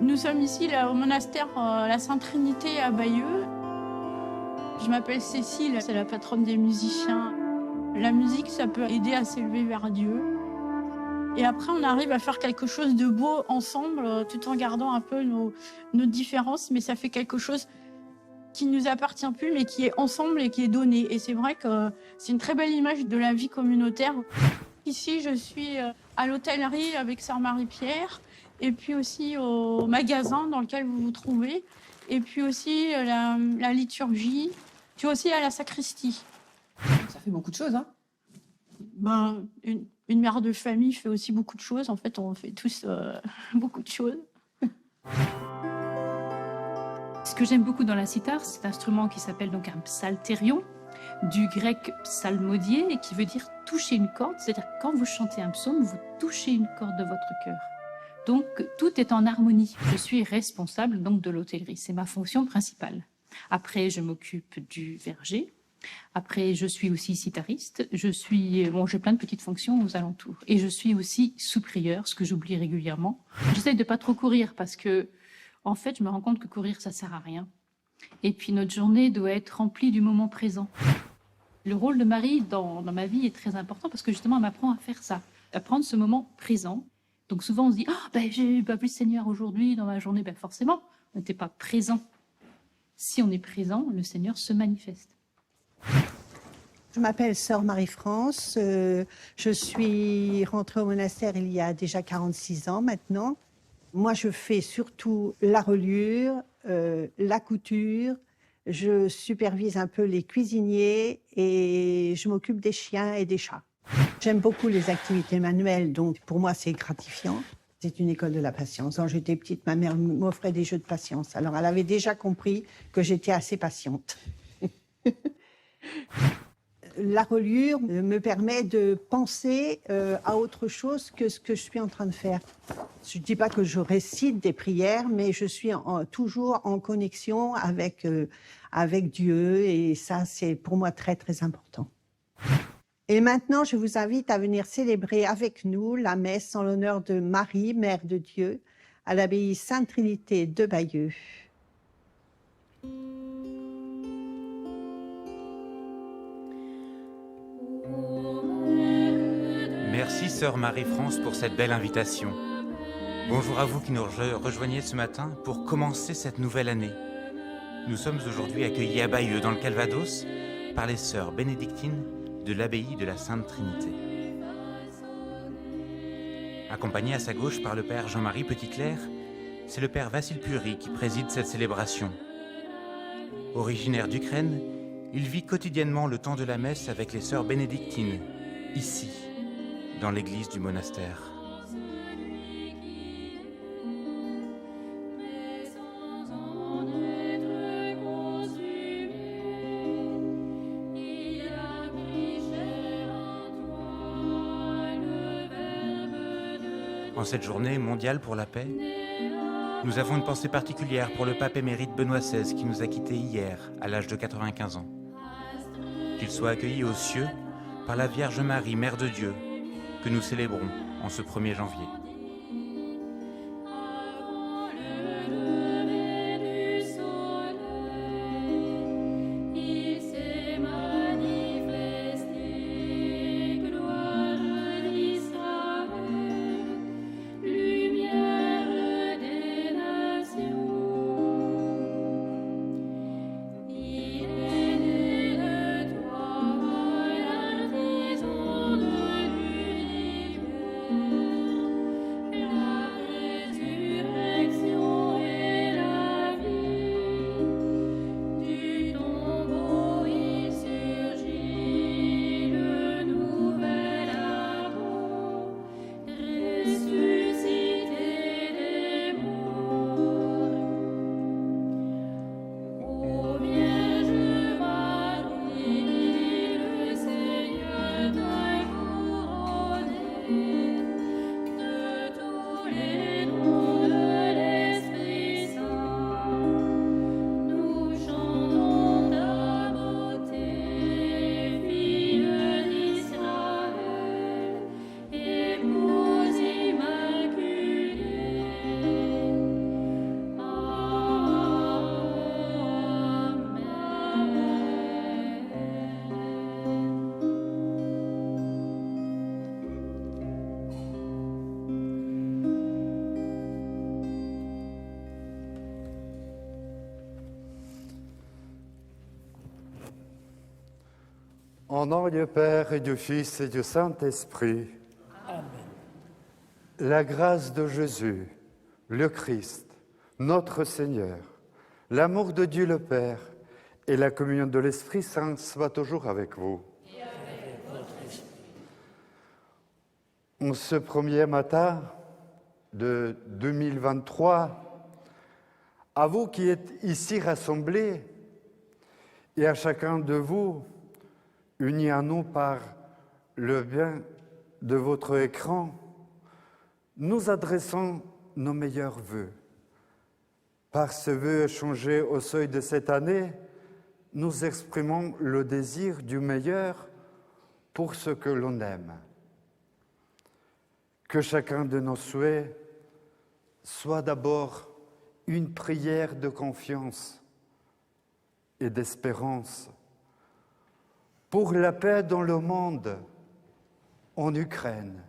Nous sommes ici là, au monastère la Sainte-Trinité à Bayeux. Je m'appelle Cécile, c'est la patronne des musiciens. La musique, ça peut aider à s'élever vers Dieu. Et après, on arrive à faire quelque chose de beau ensemble, tout en gardant un peu nos différences, mais ça fait quelque chose qui ne nous appartient plus, mais qui est ensemble et qui est donné. Et c'est vrai que c'est une très belle image de la vie communautaire. Ici, je suis à l'hôtellerie avec Sœur Marie-Pierre, et puis aussi au magasin dans lequel vous vous trouvez, et puis aussi la liturgie, puis aussi à la sacristie. Ça fait beaucoup de choses, hein? Ben, une mère de famille fait aussi beaucoup de choses. En fait, on fait tous beaucoup de choses. Ce que j'aime beaucoup dans la cithare, c'est un instrument qui s'appelle donc un psalterion, du grec psalmodier, et qui veut dire toucher une corde. C'est-à-dire quand vous chantez un psaume, vous touchez une corde de votre cœur. Donc tout est en harmonie. Je suis responsable donc de l'hôtellerie, c'est ma fonction principale. Après, je m'occupe du verger. Après, je suis aussi cithariste. J'ai plein de petites fonctions aux alentours. Et je suis aussi sous-prieur, ce que j'oublie régulièrement. J'essaie de pas trop courir parce que, en fait, je me rends compte que courir, ça sert à rien. Et puis, notre journée doit être remplie du moment présent. Le rôle de Marie dans ma vie est très important parce que justement, elle m'apprend à faire ça, à prendre ce moment présent. Donc souvent, on se dit « Ah, j'ai pas vu le Seigneur aujourd'hui dans ma journée. » Forcément, on n'était pas présent. Si on est présent, le Seigneur se manifeste. Je m'appelle Sœur Marie-France. Je suis rentrée au monastère il y a déjà 46 ans maintenant. Moi, je fais surtout la reliure, la couture. Je supervise un peu les cuisiniers et je m'occupe des chiens et des chats. J'aime beaucoup les activités manuelles, donc pour moi, c'est gratifiant. C'est une école de la patience. Quand j'étais petite, ma mère m'offrait des jeux de patience. Alors, elle avait déjà compris que j'étais assez patiente. La reliure me permet de penser à autre chose que ce que je suis en train de faire. Je ne dis pas que je récite des prières, mais je suis toujours en connexion avec Dieu, et ça, c'est pour moi très, très important. Et maintenant, je vous invite à venir célébrer avec nous la messe en l'honneur de Marie, Mère de Dieu, à l'abbaye Sainte-Trinité de Bayeux. Merci Sœur Marie-France pour cette belle invitation. Bonjour à vous qui nous rejoignez ce matin pour commencer cette nouvelle année. Nous sommes aujourd'hui accueillis à Bayeux, dans le Calvados, par les sœurs bénédictines de l'abbaye de la Sainte-Trinité. Accompagné à sa gauche par le Père Jean-Marie Petitclerc, c'est le Père Vassil Puri qui préside cette célébration. Originaire d'Ukraine, il vit quotidiennement le temps de la messe avec les sœurs bénédictines, ici, dans l'église du monastère. En cette journée mondiale pour la paix, nous avons une pensée particulière pour le pape émérite Benoît XVI qui nous a quittés hier, à l'âge de 95 ans. Qu'il soit accueilli aux cieux par la Vierge Marie, Mère de Dieu, que nous célébrons en ce 1er janvier. Au nom du Père et du Fils et du Saint-Esprit. Amen. La grâce de Jésus, le Christ, notre Seigneur, l'amour de Dieu le Père et la communion de l'Esprit Saint soient toujours avec vous. Et avec votre esprit. En ce premier matin de 2023, à vous qui êtes ici rassemblés et à chacun de vous, unis à nous par le bien de votre écran, nous adressons nos meilleurs vœux. Par ce vœu échangé au seuil de cette année, nous exprimons le désir du meilleur pour ce que l'on aime. Que chacun de nos souhaits soit d'abord une prière de confiance et d'espérance pour la paix dans le monde, en Ukraine,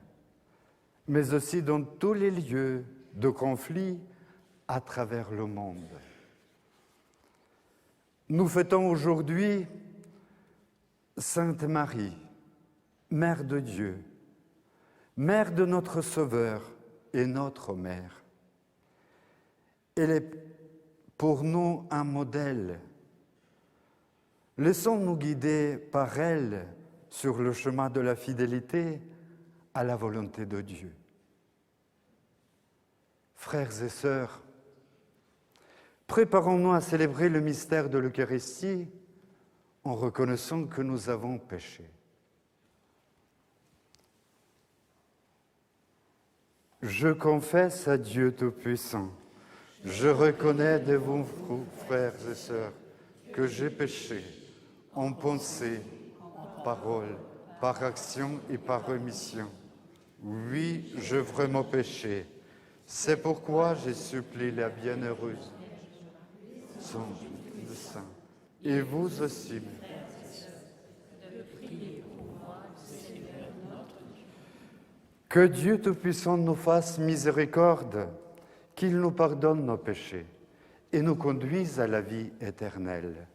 mais aussi dans tous les lieux de conflit à travers le monde. Nous fêtons aujourd'hui Sainte Marie, Mère de Dieu, Mère de notre Sauveur et notre Mère. Elle est pour nous un modèle. Laissons-nous guider par elle sur le chemin de la fidélité à la volonté de Dieu. Frères et sœurs, préparons-nous à célébrer le mystère de l'Eucharistie en reconnaissant que nous avons péché. Je confesse à Dieu Tout-Puissant, je reconnais de vous, frères et sœurs, que j'ai péché en pensée, parole, par action et par omission. Oui, j'ai vraiment péché. C'est pourquoi je supplie la bienheureuse Songe le Saint, et vous aussi, que Dieu Tout-Puissant nous fasse miséricorde, qu'il nous pardonne nos péchés et nous conduise à la vie éternelle.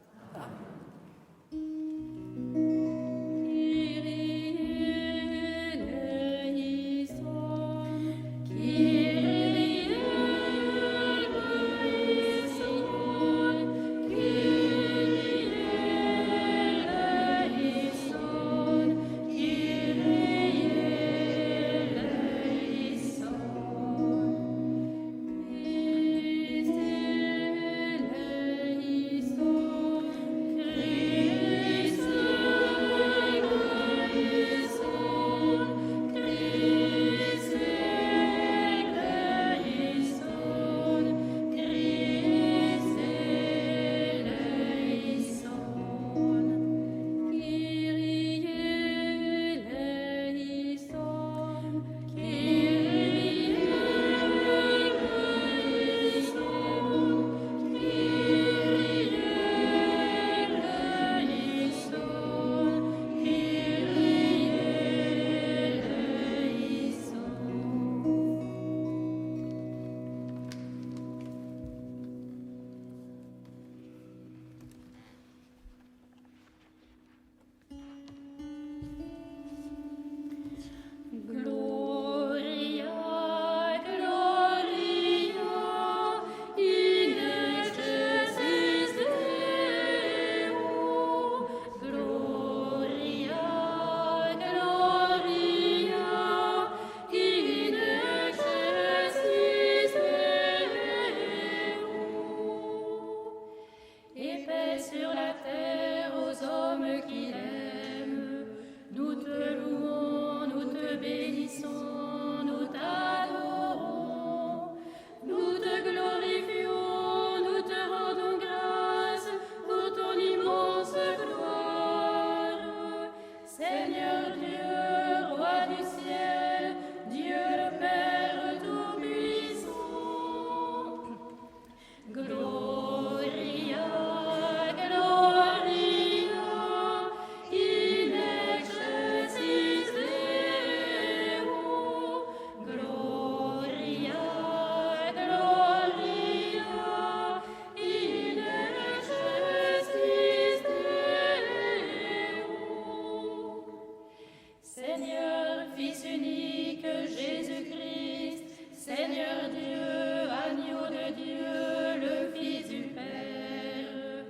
unique Jésus-Christ, Seigneur Dieu, agneau de Dieu, le Fils du Père.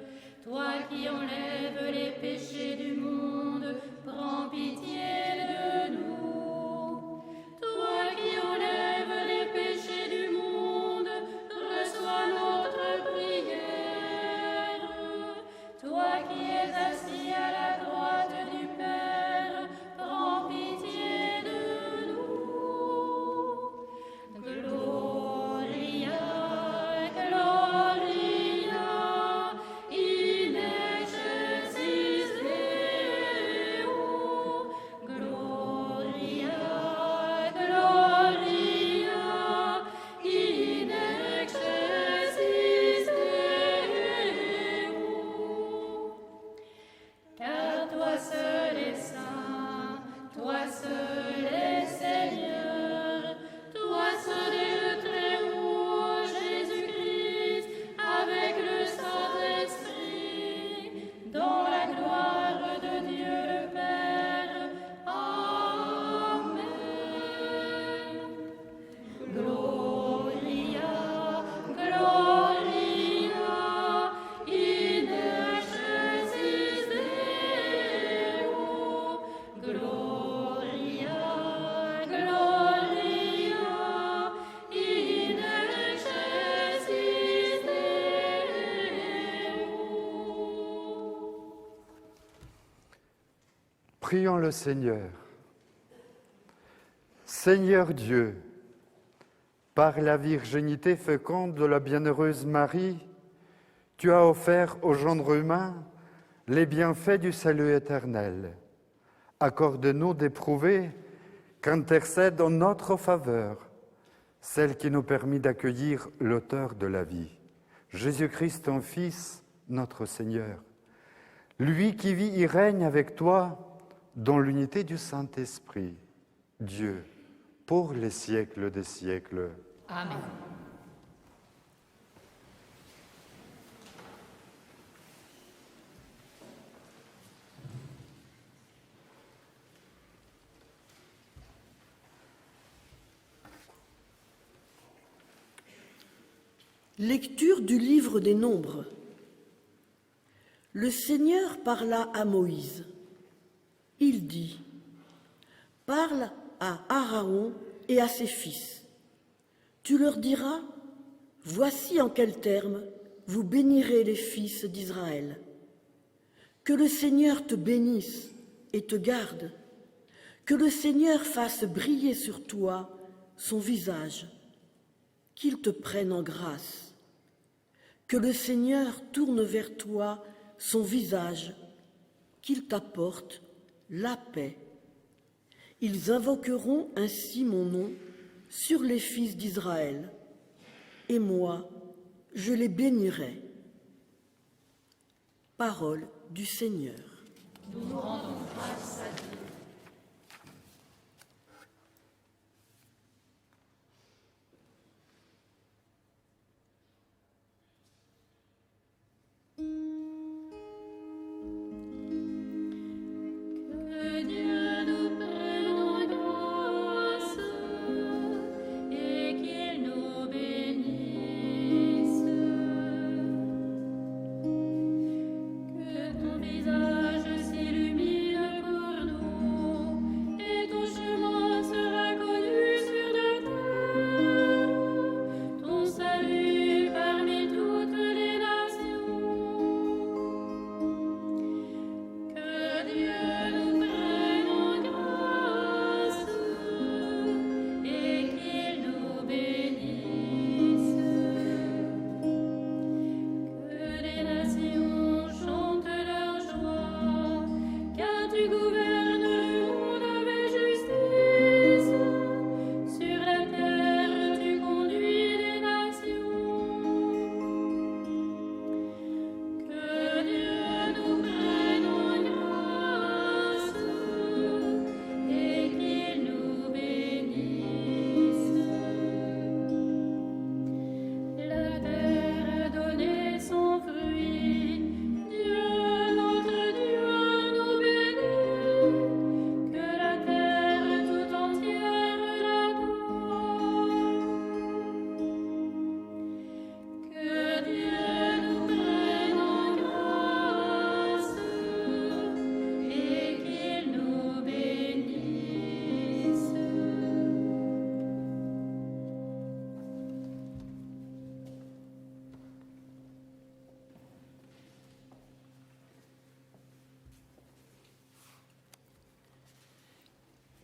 Toi qui enlèves les péchés du monde, prends pitié de nous. Toi qui enlèves les péchés du monde, reçois notre prière. Toi qui es assis à la droite du Père, prends pitié de nous. Gloria, Gloria, in excelsis Deo. Gloria, Gloria, in excelsis Deo. Car toi seul est saint, toi seul est Seigneur, toi seul est le Très-Haut, Jésus-Christ, avec le Saint-Esprit, dans la gloire de Dieu le Père. Amen. Gloria, Gloria, in excelsis Deo. Gloria, Gloria, in excelsis Deo. Prions le Seigneur. Seigneur Dieu, par la virginité féconde de la bienheureuse Marie, tu as offert au genre humain les bienfaits du salut éternel. Accorde-nous d'éprouver qu'intercède en notre faveur celle qui nous permet d'accueillir l'auteur de la vie, Jésus-Christ, ton Fils, notre Seigneur. Lui qui vit et règne avec toi dans l'unité du Saint-Esprit, Dieu, pour les siècles des siècles. Amen. Lecture du livre des Nombres. Le Seigneur parla à Moïse. Il dit : Parle à Aaron et à ses fils. Tu leur diras : Voici en quels termes vous bénirez les fils d'Israël. Que le Seigneur te bénisse et te garde. Que le Seigneur fasse briller sur toi son visage. Qu'il te prenne en grâce. Que le Seigneur tourne vers toi son visage, qu'il t'apporte la paix. Ils invoqueront ainsi mon nom sur les fils d'Israël, et moi, je les bénirai. Parole du Seigneur. Nous rendons grâce à Dieu. Que Dieu nous prenne en grâce et qu'il nous bénisse. Que ton visage s'illumine pour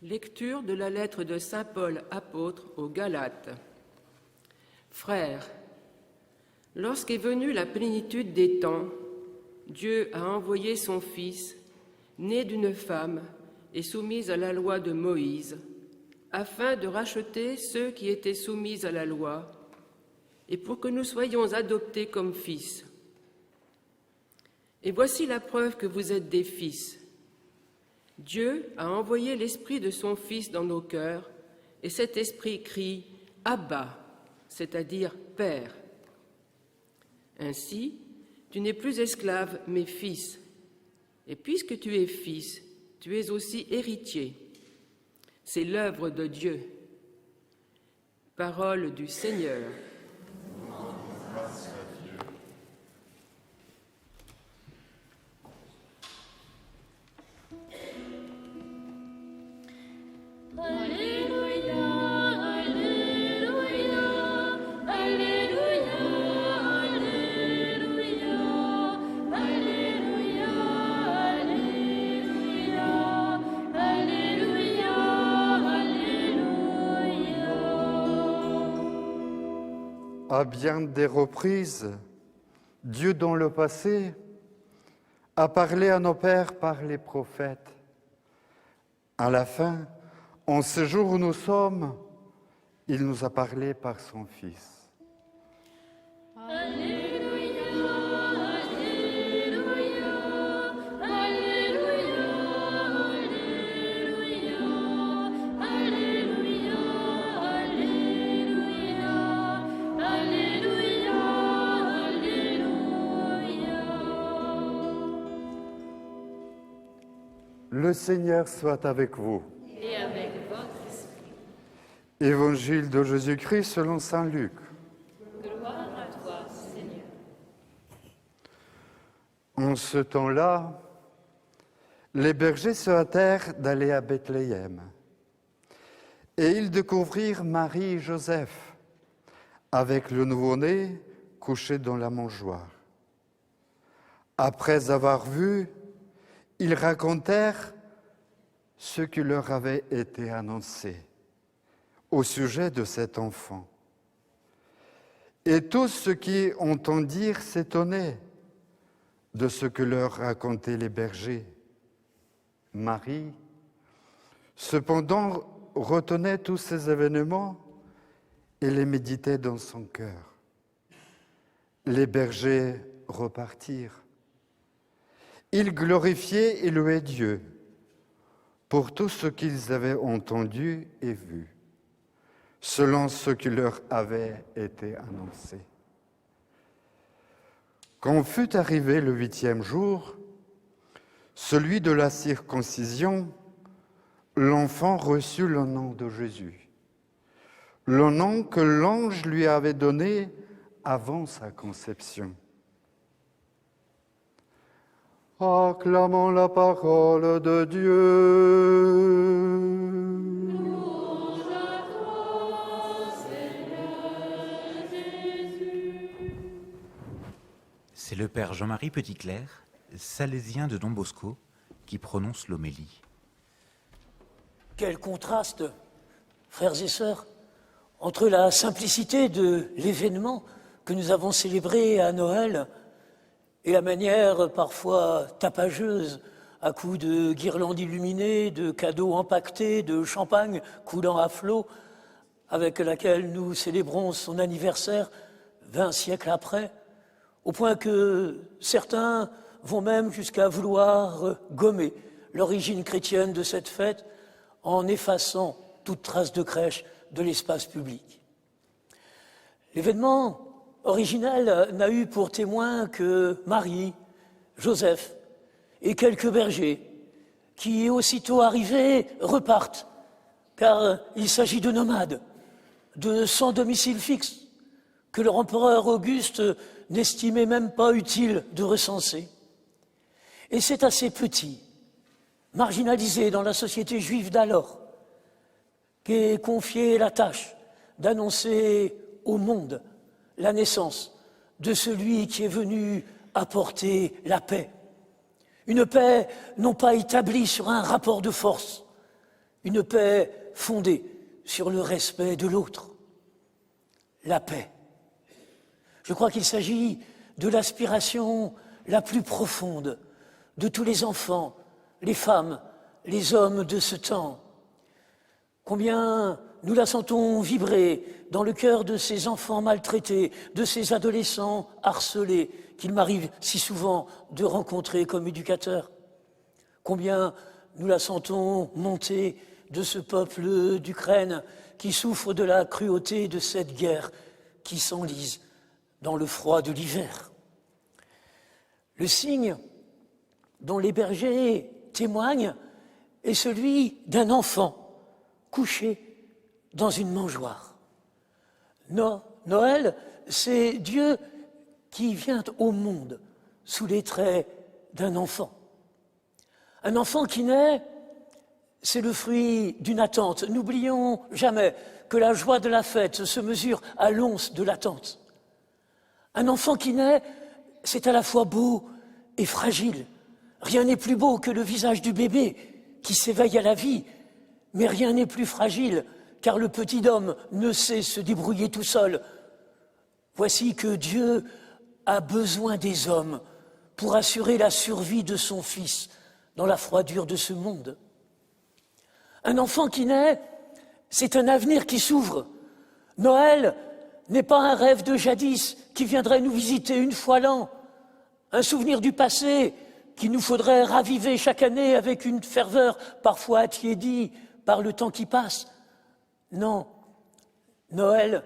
Lecture de la lettre de saint Paul apôtre aux Galates. Frères, lorsqu'est venue la plénitude des temps, Dieu a envoyé son Fils, né d'une femme et soumis à la loi de Moïse, afin de racheter ceux qui étaient soumis à la loi, et pour que nous soyons adoptés comme fils. Et voici la preuve que vous êtes des fils. Dieu a envoyé l'Esprit de son Fils dans nos cœurs, et cet Esprit crie « Abba », c'est-à-dire « Père ». Ainsi, tu n'es plus esclave, mais fils. Et puisque tu es fils, tu es aussi héritier. C'est l'œuvre de Dieu. Parole du Seigneur. À bien des reprises, Dieu dans le passé a parlé à nos pères par les prophètes. À la fin, en ce jour où nous sommes, il nous a parlé par son Fils. Le Seigneur soit avec vous. Et avec votre esprit. Évangile de Jésus-Christ selon saint Luc. Gloire à toi, Seigneur. En ce temps-là, les bergers se hâtèrent d'aller à Bethléem. Et ils découvrirent Marie et Joseph avec le nouveau-né couché dans la mangeoire. Après avoir vu, ils racontèrent ce qui leur avait été annoncé au sujet de cet enfant. Et tous ceux qui entendirent s'étonnaient de ce que leur racontaient les bergers. Marie, cependant, retenait tous ces événements et les méditait dans son cœur. Les bergers repartirent. Ils glorifiaient et louaient Dieu pour tout ce qu'ils avaient entendu et vu, selon ce qui leur avait été annoncé. Quand fut arrivé le 8e jour, celui de la circoncision, l'enfant reçut le nom de Jésus, le nom que l'ange lui avait donné avant sa conception. Acclamons la parole de Dieu. Louange à toi, Seigneur Jésus. C'est le père Jean-Marie Petitclerc, salésien de Don Bosco, qui prononce l'homélie. Quel contraste, frères et sœurs, entre la simplicité de l'événement que nous avons célébré à Noël et la manière parfois tapageuse, à coups de guirlandes illuminées, de cadeaux empaquetés, de champagne coulant à flot, avec laquelle nous célébrons son anniversaire 20 siècles après, au point que certains vont même jusqu'à vouloir gommer l'origine chrétienne de cette fête en effaçant toute trace de crèche de l'espace public. L'événement originel n'a eu pour témoin que Marie, Joseph et quelques bergers qui, aussitôt arrivés, repartent, car il s'agit de nomades, de sans domicile fixe, que leur empereur Auguste n'estimait même pas utile de recenser. Et c'est à ces petits, marginalisés dans la société juive d'alors, qu'est confiée la tâche d'annoncer au monde la naissance de celui qui est venu apporter la paix. Une paix non pas établie sur un rapport de force, une paix fondée sur le respect de l'autre. La paix. Je crois qu'il s'agit de l'aspiration la plus profonde de tous les enfants, les femmes, les hommes de ce temps. Combien nous la sentons vibrer dans le cœur de ces enfants maltraités, de ces adolescents harcelés qu'il m'arrive si souvent de rencontrer comme éducateur. Combien nous la sentons monter de ce peuple d'Ukraine qui souffre de la cruauté de cette guerre qui s'enlise dans le froid de l'hiver. Le signe dont les bergers témoignent est celui d'un enfant couché dans une mangeoire. Noël, c'est Dieu qui vient au monde sous les traits d'un enfant. Un enfant qui naît, c'est le fruit d'une attente. N'oublions jamais que la joie de la fête se mesure à l'once de l'attente. Un enfant qui naît, c'est à la fois beau et fragile. Rien n'est plus beau que le visage du bébé qui s'éveille à la vie, mais rien n'est plus fragile, car le petit homme ne sait se débrouiller tout seul. Voici que Dieu a besoin des hommes pour assurer la survie de son Fils dans la froidure de ce monde. Un enfant qui naît, c'est un avenir qui s'ouvre. Noël n'est pas un rêve de jadis qui viendrait nous visiter une fois l'an, un souvenir du passé qu'il nous faudrait raviver chaque année avec une ferveur parfois attiédie par le temps qui passe. Non, Noël,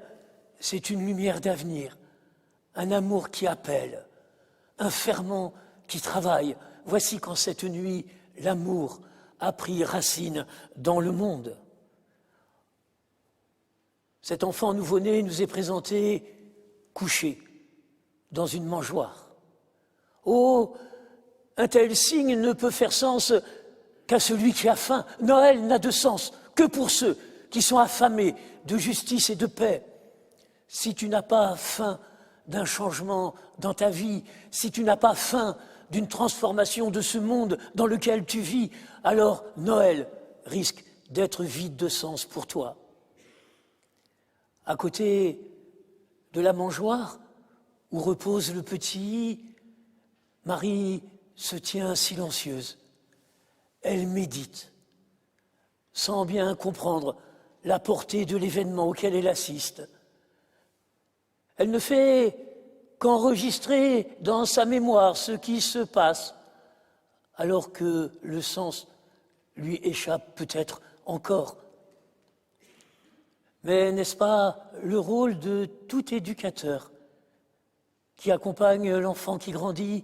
c'est une lumière d'avenir, un amour qui appelle, un ferment qui travaille. Voici qu'en cette nuit, l'amour a pris racine dans le monde. Cet enfant nouveau-né nous est présenté couché dans une mangeoire. Oh, un tel signe ne peut faire sens qu'à celui qui a faim. Noël n'a de sens que pour ceux qui sont affamés de justice et de paix. Si tu n'as pas faim d'un changement dans ta vie, si tu n'as pas faim d'une transformation de ce monde dans lequel tu vis, alors Noël risque d'être vide de sens pour toi. À côté de la mangeoire où repose le petit, Marie se tient silencieuse. Elle médite, sans bien comprendre la portée de l'événement auquel elle assiste. Elle ne fait qu'enregistrer dans sa mémoire ce qui se passe, alors que le sens lui échappe peut-être encore. Mais n'est-ce pas le rôle de tout éducateur qui accompagne l'enfant qui grandit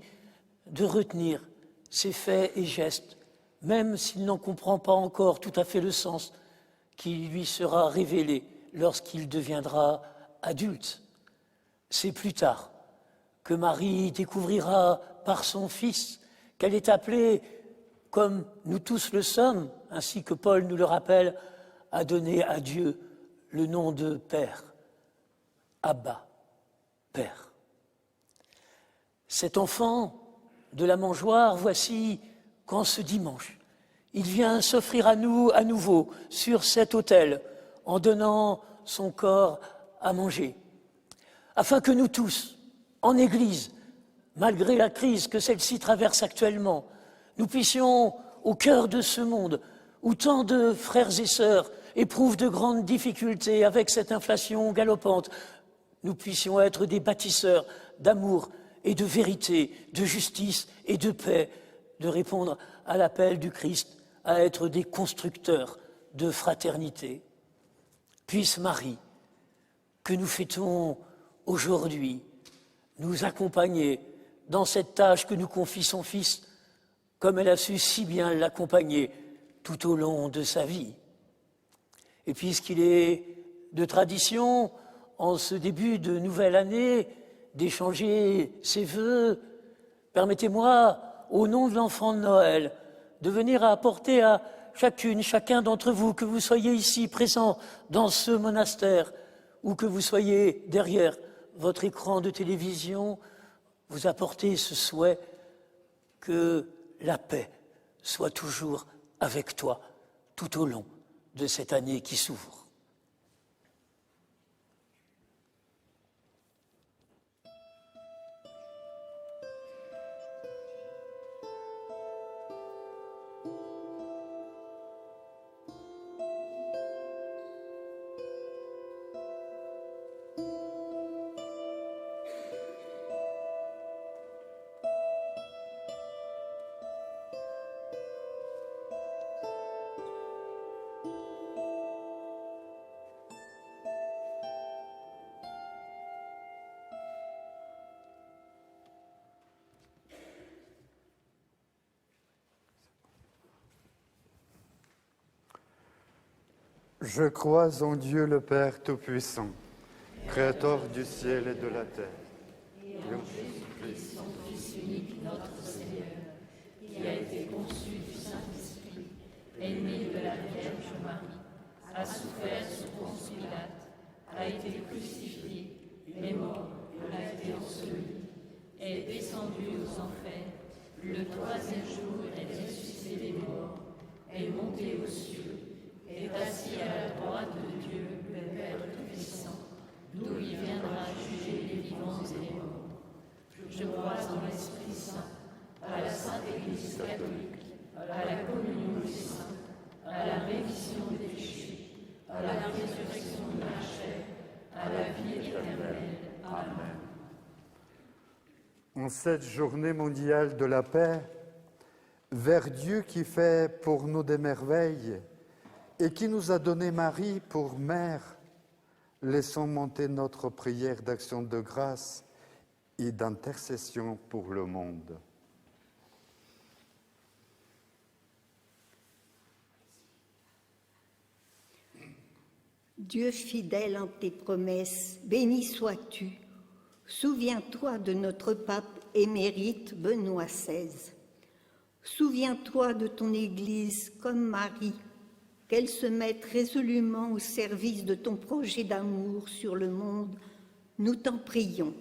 de retenir ses faits et gestes, même s'il n'en comprend pas encore tout à fait le sens qui lui sera révélé lorsqu'il deviendra adulte. C'est plus tard que Marie découvrira par son Fils qu'elle est appelée, comme nous tous le sommes, ainsi que Paul nous le rappelle, à donner à Dieu le nom de Père, Abba, Père. Cet enfant de la mangeoire, voici qu'en ce dimanche, il vient s'offrir à nous à nouveau sur cet autel en donnant son corps à manger, afin que nous tous, en Église, malgré la crise que celle-ci traverse actuellement, nous puissions, au cœur de ce monde, où tant de frères et sœurs éprouvent de grandes difficultés avec cette inflation galopante, nous puissions être des bâtisseurs d'amour et de vérité, de justice et de paix, de répondre à l'appel du Christ à être des constructeurs de fraternité. Puisse Marie, que nous fêtons aujourd'hui, nous accompagner dans cette tâche que nous confie son Fils, comme elle a su si bien l'accompagner tout au long de sa vie. Et puisqu'il est de tradition, en ce début de nouvelle année, d'échanger ses vœux, permettez-moi, au nom de l'enfant de Noël, de venir apporter à chacune, chacun d'entre vous, que vous soyez ici présents dans ce monastère ou que vous soyez derrière votre écran de télévision, vous apporter ce souhait que la paix soit toujours avec toi tout au long de cette année qui s'ouvre. Je crois en Dieu le Père Tout-Puissant, Créateur du ciel et de la terre. Et en Jésus-Christ, son Fils unique, notre Seigneur, qui a été conçu du Saint-Esprit, est né de la Vierge Marie, a souffert sous Ponce Pilate, a été crucifié, est mort, a été enseveli, est descendu aux enfers, le troisième jour est ressuscité des morts, est monté aux cieux, est assis à la droite de Dieu, le Père Tout-Puissant, d'où il viendra juger les vivants et les morts. Je crois en l'Esprit Saint, à la Sainte Église catholique, à la communion des saints, à la rémission des péchés, à la résurrection de la chair, à la vie éternelle. Amen. En cette journée mondiale de la paix, vers Dieu qui fait pour nous des merveilles et qui nous a donné Marie pour mère, laissons monter notre prière d'action de grâce et d'intercession pour le monde. Dieu fidèle en tes promesses, béni sois-tu. Souviens-toi de notre pape émérite Benoît XVI. Souviens-toi de ton Église comme Marie, qu'elle se mette résolument au service de ton projet d'amour sur le monde. Nous t'en prions.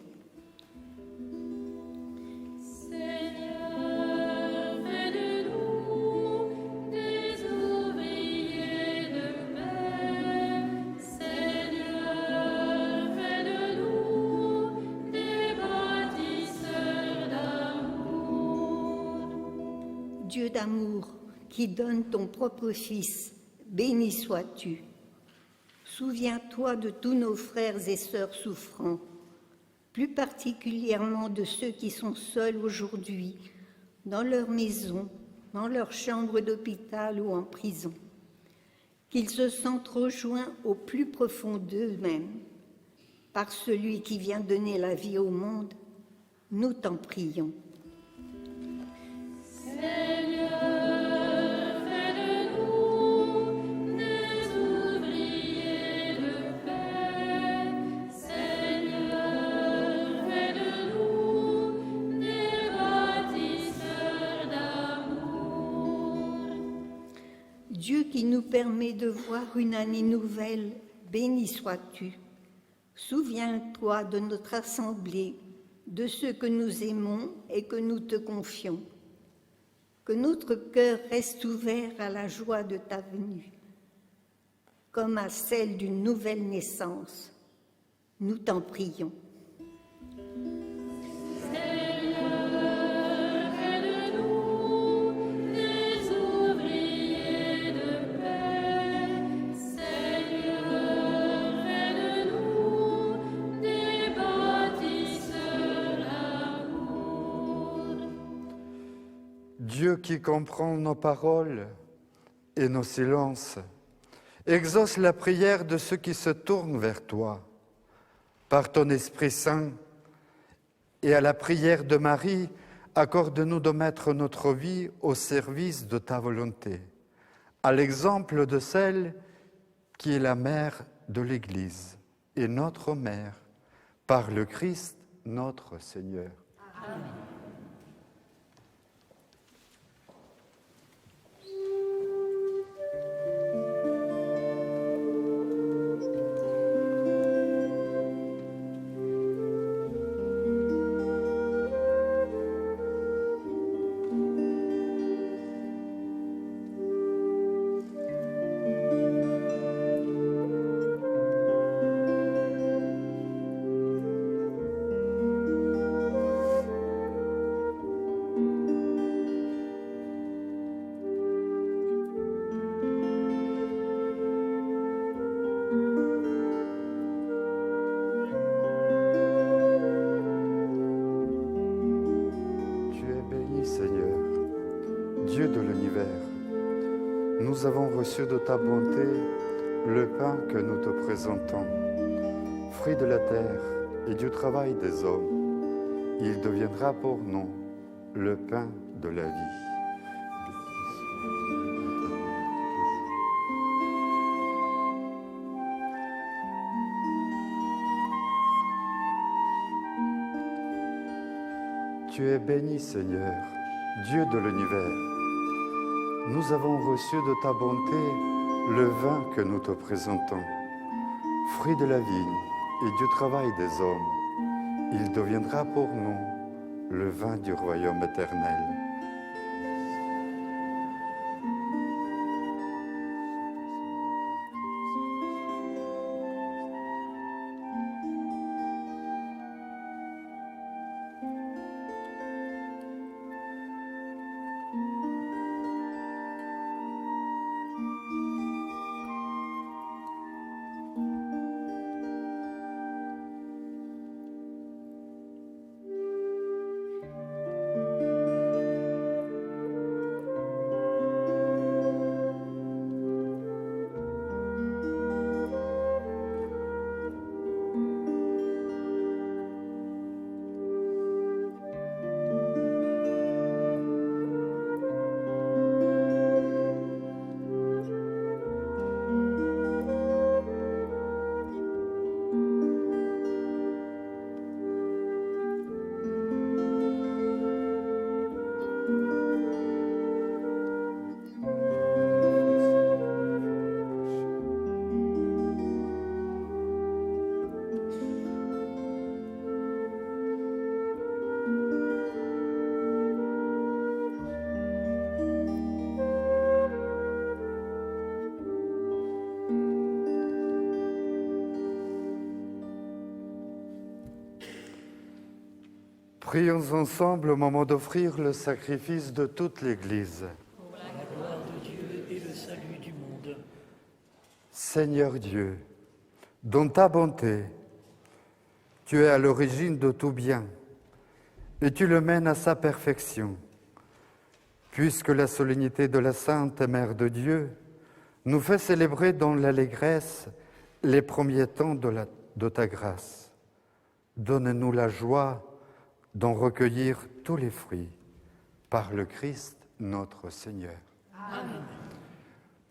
Dieu d'amour, qui donne ton propre Fils, béni sois-tu. Souviens-toi de tous nos frères et sœurs souffrants, plus particulièrement de ceux qui sont seuls aujourd'hui, dans leur maison, dans leur chambre d'hôpital ou en prison. Qu'ils se sentent rejoints au plus profond d'eux-mêmes. Par celui qui vient donner la vie au monde, nous t'en prions. Dieu qui nous permet de voir une année nouvelle, béni sois-tu. Souviens-toi de notre assemblée, de ceux que nous aimons et que nous te confions. Que notre cœur reste ouvert à la joie de ta venue, comme à celle d'une nouvelle naissance. Nous t'en prions. Dieu qui comprend nos paroles et nos silences, exauce la prière de ceux qui se tournent vers toi. Par ton Esprit Saint et à la prière de Marie, accorde-nous de mettre notre vie au service de ta volonté, à l'exemple de celle qui est la mère de l'Église et notre mère, par le Christ notre Seigneur. Amen. nous avons reçu de ta bonté le pain que nous te présentons, fruit de la terre et du travail des hommes. Il deviendra pour nous le pain de la vie. Tu es béni, Seigneur, Dieu de l'univers. Nous avons reçu de ta bonté le vin que nous te présentons, fruit de la vigne et du travail des hommes. Il deviendra pour nous le vin du royaume éternel. Prions ensemble au moment d'offrir le sacrifice de toute l'Église. Pour la gloire de Dieu et le salut du monde. Seigneur Dieu, dans ta bonté, tu es à l'origine de tout bien et tu le mènes à sa perfection. Puisque la solennité de la Sainte Mère de Dieu nous fait célébrer dans l'allégresse les premiers temps de ta grâce, donne-nous la joie d'en recueillir tous les fruits, par le Christ notre Seigneur. Amen.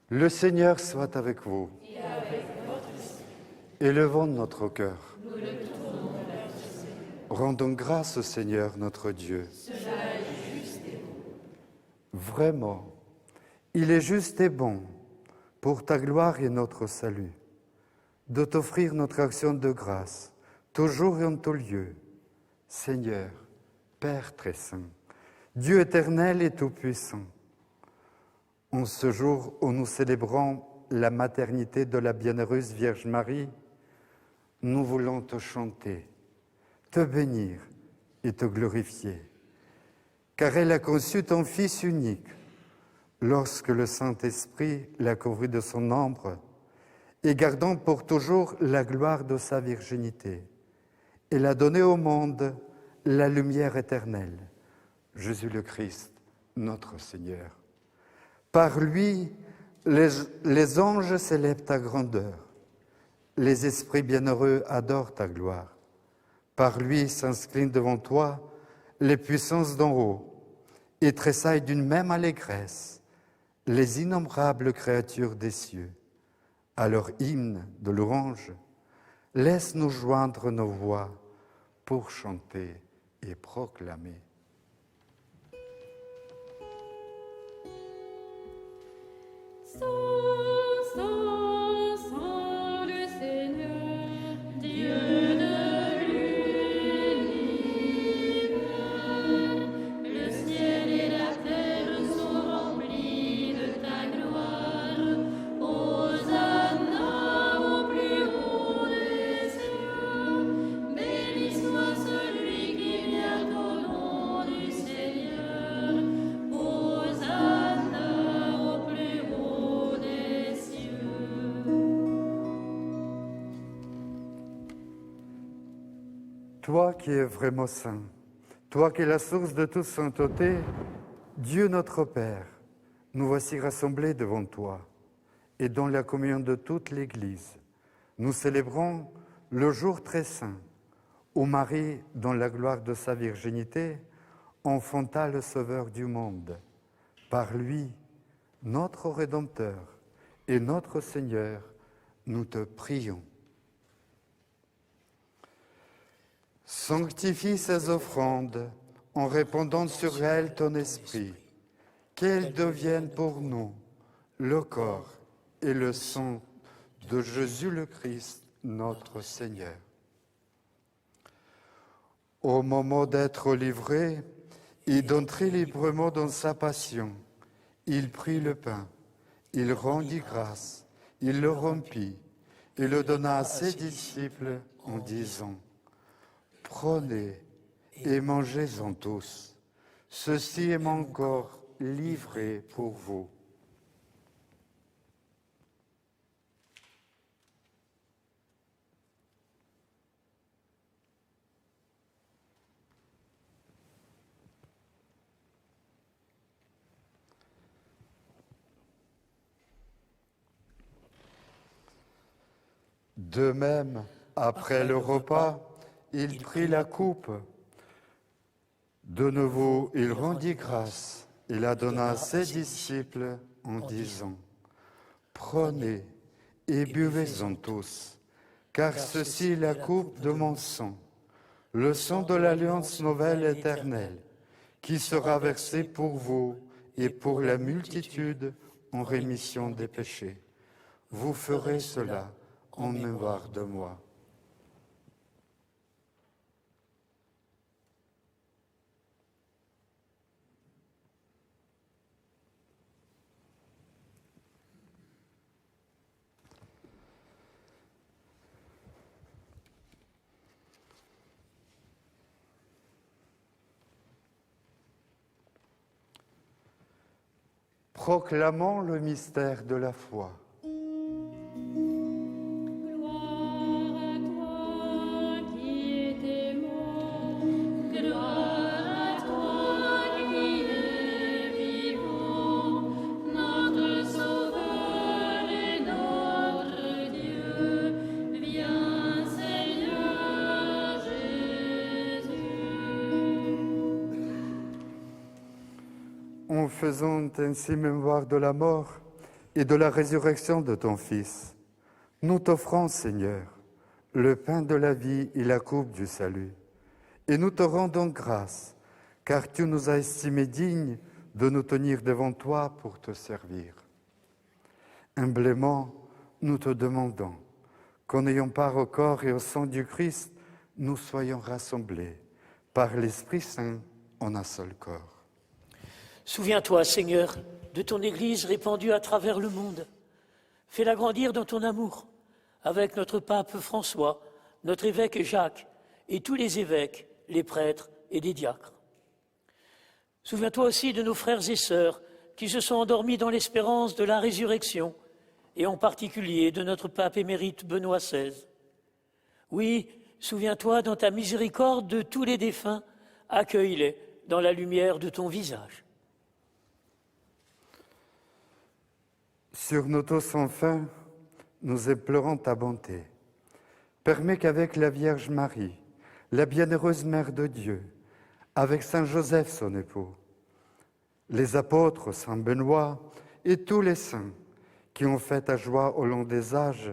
Le Seigneur soit avec vous. Et avec votre esprit. Élevons notre cœur. Nous le tournons vers le Seigneur. Rendons grâce au Seigneur notre Dieu. Cela est juste et bon. Vraiment, il est juste et bon, pour ta gloire et notre salut, de t'offrir notre action de grâce, toujours et en tout lieu. Seigneur, Père très saint, Dieu éternel et tout-puissant, en ce jour où nous célébrons la maternité de la bienheureuse Vierge Marie, nous voulons te chanter, te bénir et te glorifier, car elle a conçu ton Fils unique, lorsque le Saint-Esprit l'a couvert de son ombre, et gardant pour toujours la gloire de sa virginité. Elle a donné au monde la lumière éternelle, Jésus le Christ, notre Seigneur. Par lui, les anges célèbrent ta grandeur, les esprits bienheureux adorent ta gloire. Par lui s'inclinent devant toi les puissances d'en haut et tressaillent d'une même allégresse les innombrables créatures des cieux. À leur hymne de louange, laisse-nous joindre nos voix pour chanter et proclamer. Le Seigneur, Dieu de l'univers, le ciel et la terre sont remplis de ta gloire. Hosanna au plus haut des cieux, béni soit celui qui vient au nom du Seigneur. Hosanna au plus haut des cieux. Toi qui es vraiment saint, toi qui es la source de toute sainteté, Dieu notre Père, nous voici rassemblés devant toi et dans la communion de toute l'Église. Nous célébrons le jour très saint où Marie, dans la gloire de sa virginité, enfanta le Sauveur du monde. Par lui, notre Rédempteur et notre Seigneur, nous te prions. Sanctifie ces offrandes en répandant sur elles ton esprit, qu'elles deviennent pour nous le corps et le sang de Jésus le Christ, notre Seigneur. Au moment d'être livré et d'entrer librement dans sa passion, il prit le pain, il rendit grâce, il le rompit et le donna à ses disciples en disant : « Prenez et mangez-en tous, ceci est mon corps livré pour vous. » De même, après le repas, il prit la coupe. De nouveau, il rendit grâce. Il la donna à ses disciples en disant : « Prenez et buvez-en tous, car ceci est la coupe de mon sang, le sang de l'alliance nouvelle éternelle, qui sera versé pour vous et pour la multitude en rémission des péchés. Vous ferez cela en mémoire de moi. » Proclamons le mystère de la foi. En faisant ainsi mémoire de la mort et de la résurrection de ton Fils, nous t'offrons, Seigneur, le pain de la vie et la coupe du salut. Et nous te rendons grâce, car tu nous as estimés dignes de nous tenir devant toi pour te servir. Humblement, nous te demandons qu'en ayant part au corps et au sang du Christ, nous soyons rassemblés par l'Esprit Saint en un seul corps. Souviens-toi, Seigneur, de ton Église répandue à travers le monde. Fais-la grandir dans ton amour, avec notre pape François, notre évêque Jacques, et tous les évêques, les prêtres et les diacres. Souviens-toi aussi de nos frères et sœurs qui se sont endormis dans l'espérance de la résurrection, et en particulier de notre pape émérite Benoît XVI. Oui, souviens-toi dans ta miséricorde de tous les défunts, accueille-les dans la lumière de ton visage. Sur nous tous sans fin, nous implorons ta bonté. Permets qu'avec la Vierge Marie, la bienheureuse Mère de Dieu, avec Saint Joseph son époux, les apôtres, Saint Benoît et tous les saints qui ont fait ta joie au long des âges,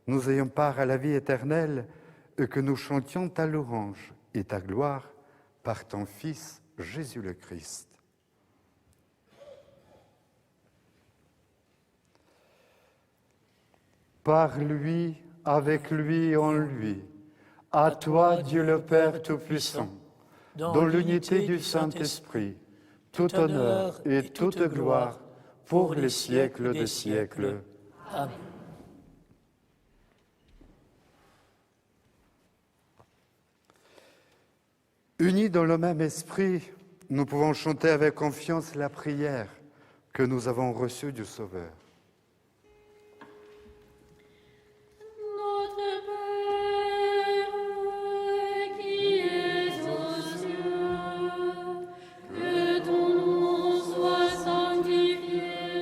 nous ayons part à la vie éternelle et que nous chantions ta louange et ta gloire par ton Fils Jésus le Christ. Par lui, avec lui et en lui, à toi, Dieu le Père Tout-Puissant, dans l'unité du Saint-Esprit, tout honneur et toute gloire pour les siècles des siècles. Amen. Unis dans le même esprit, nous pouvons chanter avec confiance la prière que nous avons reçue du Sauveur. Que ton nom soit sanctifié.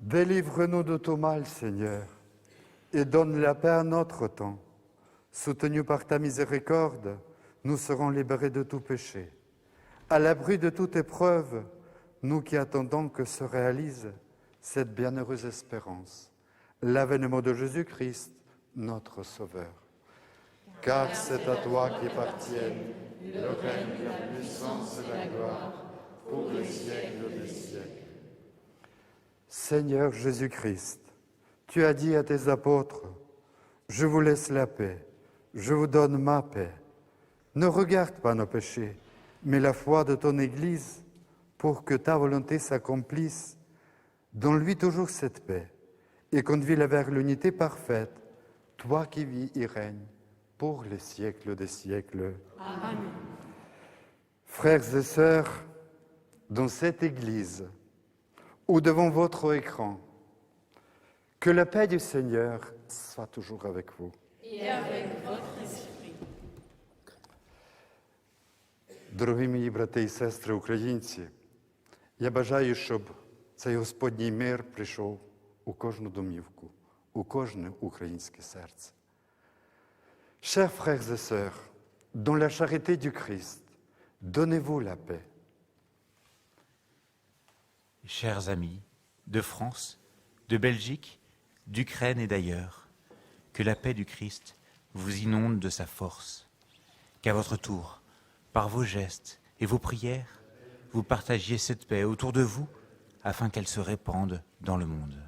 Délivre-nous de tout mal, Seigneur, et donne la paix à notre temps. Soutenus par ta miséricorde, nous serons libérés de tout péché. À l'abri de toute épreuve, nous qui attendons que se réalise cette bienheureuse espérance, l'avènement de Jésus-Christ, notre Sauveur. Car c'est à toi qu'appartiennent le règne, la puissance et la gloire pour les siècles des siècles. Seigneur Jésus-Christ, tu as dit à tes apôtres, « Je vous laisse la paix, je vous donne ma paix. Ne regarde pas nos péchés, mais la foi de ton Église, pour que ta volonté s'accomplisse. Donne-lui toujours cette paix et conduis-la vers l'unité parfaite, toi qui vis et règnes pour les siècles des siècles. » Amen. Frères et sœurs, dans cette Église ou devant votre écran, que la paix du Seigneur soit toujours avec vous. Et avec votre esprit. Дорогі мої брати і сестри українці, я бажаю, щоб цей Господній мир прийшов у кожну домівку, у кожне українське серце. Chers frères et sœurs, dans la charité du Christ, donnez-vous la paix. Chers amis de France, de Belgique, d'Ukraine et d'ailleurs, que la paix du Christ vous inonde de sa force, qu'à votre tour, par vos gestes et vos prières, vous partagiez cette paix autour de vous afin qu'elle se répande dans le monde.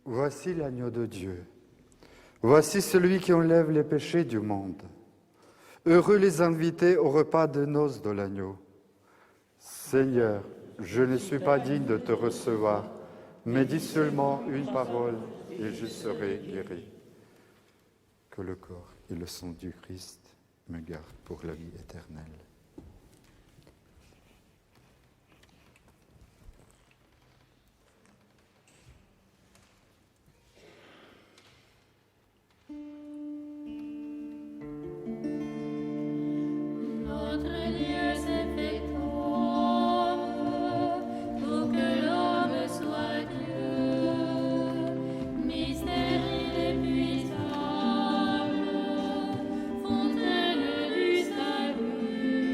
Voici l'agneau de Dieu. Voici celui qui enlève les péchés du monde. Heureux les invités au repas de noces de l'agneau. Seigneur, je ne suis pas digne de te recevoir, mais dis seulement une parole et je serai guéri. Que le corps et le sang du Christ me gardent pour la vie éternelle. Fontaine du salut.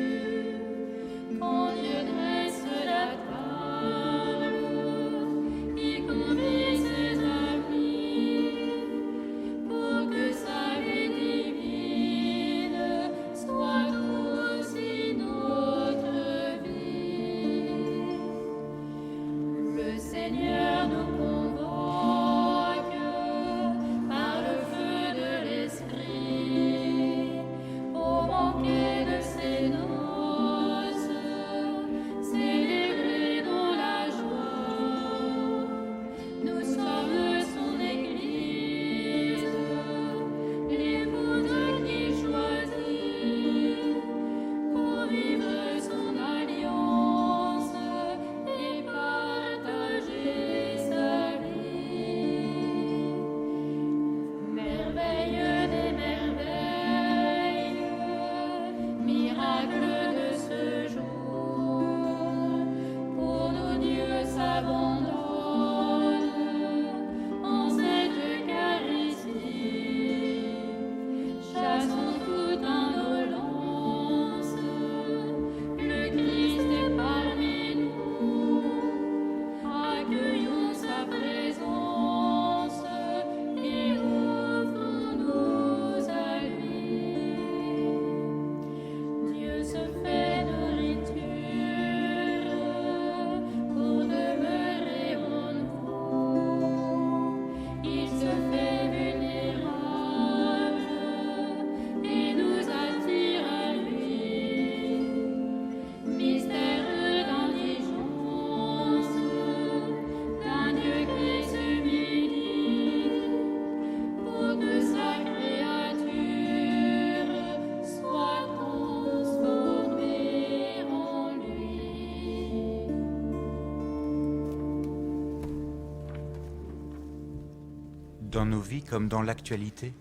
Dans nos vies comme dans l'actualité,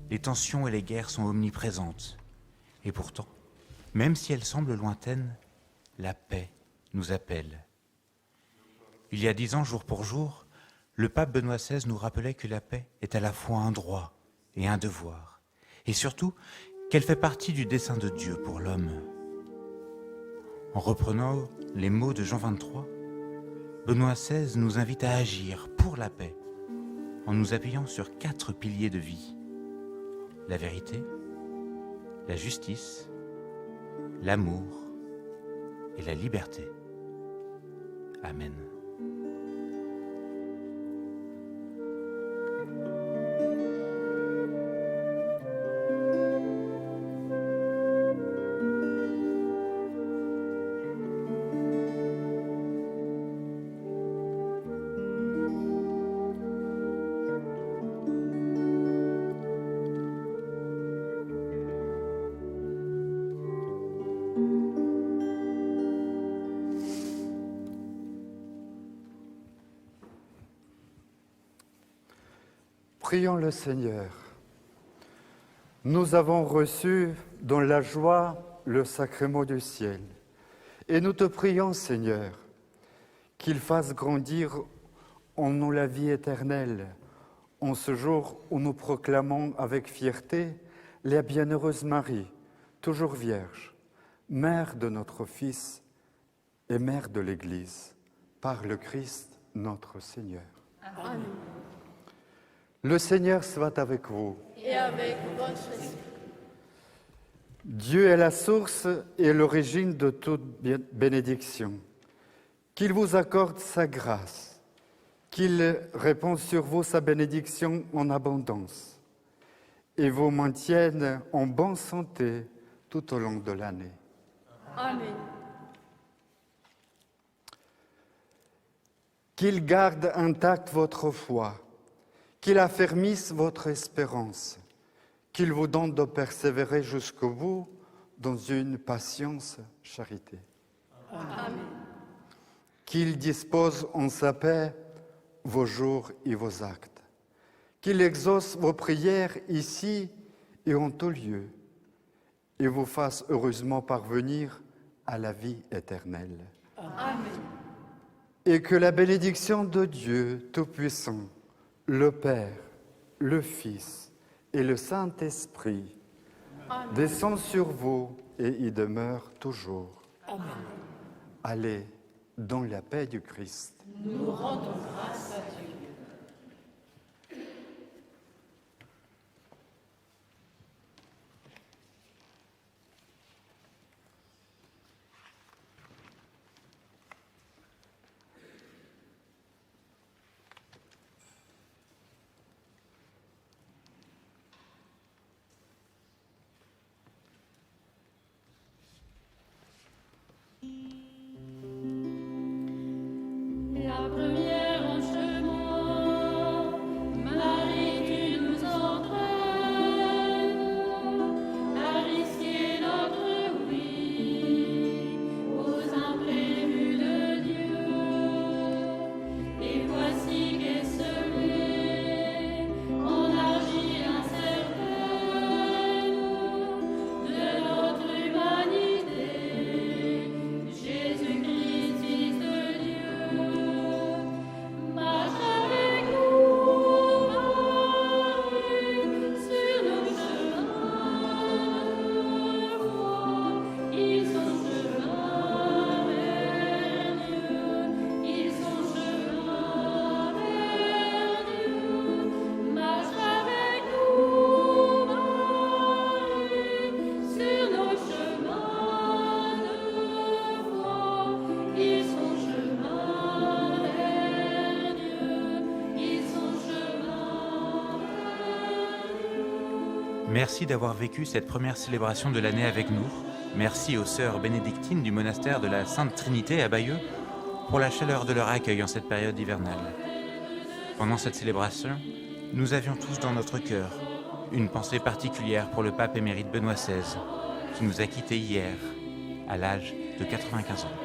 les tensions et les guerres sont omniprésentes. Et pourtant, même si elles semblent lointaines, la paix nous appelle. Il y a 10 ans, jour pour jour, le pape Benoît XVI nous rappelait que la paix est à la fois un droit et un devoir, et surtout qu'elle fait partie du dessein de Dieu pour l'homme. En reprenant les mots de Jean 23, Benoît XVI nous invite à agir pour la paix, en nous appuyant sur 4 piliers de vie: la vérité, la justice, l'amour et la liberté. Amen. Prions le Seigneur. Nous avons reçu dans la joie le sacrement du ciel. Et nous te prions, Seigneur, qu'il fasse grandir en nous la vie éternelle, en ce jour où nous proclamons avec fierté la bienheureuse Marie, toujours vierge, mère de notre Fils et mère de l'Église, par le Christ notre Seigneur. Amen. Le Seigneur soit avec vous. Et avec votre esprit. Dieu est la source et l'origine de toute bénédiction. Qu'il vous accorde sa grâce, qu'il répande sur vous sa bénédiction en abondance et vous maintienne en bonne santé tout au long de l'année. Amen. Qu'il garde intacte votre foi, qu'il affermisse votre espérance, qu'il vous donne de persévérer jusqu'au bout dans une patience charité. Amen. Qu'il dispose en sa paix vos jours et vos actes, qu'il exauce vos prières ici et en tout lieu, et vous fasse heureusement parvenir à la vie éternelle. Amen. Et que la bénédiction de Dieu Tout-Puissant, le Père, le Fils et le Saint-Esprit descend sur vous et y demeure toujours. Amen. Allez dans la paix du Christ. Nous rendons grâce à Dieu. La première en chemin, Marie, tu nous entraînes à risquer notre oui aux imprévus de Dieu. Et voici qu'est semée en argile incertaine de notre humanité. Jésus-Christ, Fils de Dieu, marche avec nous, Marie, sur nos chemins de foi. Ils sont chemin vers Dieu, ils sont chemin vers Dieu. Marche avec nous, Marie, sur nos chemins de foi. Ils sont chemin vers Dieu, ils sont chemin vers Dieu. Merci d'avoir vécu cette première célébration de l'année avec nous. Merci aux sœurs bénédictines du monastère de la Sainte Trinité à Bayeux pour la chaleur de leur accueil en cette période hivernale. Pendant cette célébration, nous avions tous dans notre cœur une pensée particulière pour le pape émérite Benoît XVI, qui nous a quittés hier, à l'âge de 95 ans.